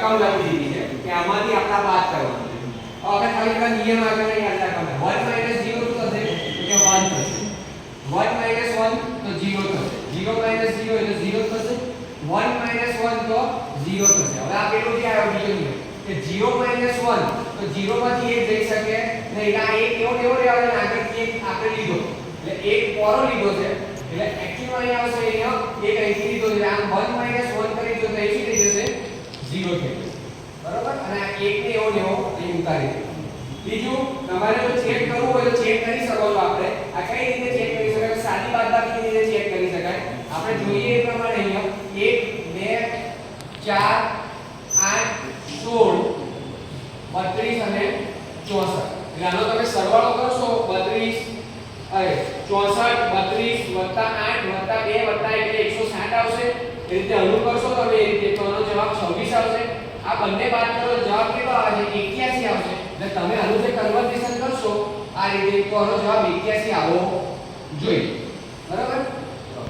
રકમ લખી દીધી છે કે આમાંથી આપણા બાદ કરવાનું છે. હવે ખાલી પેલા નિયમ આગળ યાદ રાખવાનું. 1 - 0 શું થશે? તો કે 1 થશે. 1 - 1 તો 0 થશે. 0 - 0 એટલે 0 થશે. 1 - 1 તો 0 થશે. હવે આ પેલું જે આવ્યો બીજો નિયમ કે 0 - 1 તો 0 માંથી 1 જઈ શકે નહીં. આ 1 એવો રહેવા દે આગળથી 1 આપણે લીધો એટલે 1 પોરો લીધો છે એટલે એક્ચ્યુઅલી અહીં આવશે અહીંયા 1 અહીંથી લીધો છે. આમ 1 - 1 કરી દો તો એ શું થઈ જશે? 0 થઈ જશે. બરાબર. અને આ 1 ને એવો ને એવો અહીં ઉતારી દો. બીજું તમારે જો ચેક કરવું હોય તો ચેક કરી શકો છો. આપણે આ કઈ રીતે ચેક કરી શકાય? સાદી બાદબાકીની રીતે ચેક કરી શકાય. આપણે જોઈએ એ પ્રમાણે અહીંયા 1 2 4 8 16 32 અને 64. એટલે આનો તમે સરવાળો કરશો 32 અરે 64 32 8 2 એટલે 160 આવશે. એ રીતે હલુ કરશો તમે એ રીતે તો આનો જવાબ 26 આવશે. આ બંને બાદ કરો જવાબ કેટલો આવે છે? 81 આવશે. એટલે તમે આનું જે કન્વર્ઝેશન કરશો આ રીતે તો આનો જવાબ 81 આવવો જોઈએ. બરાબર.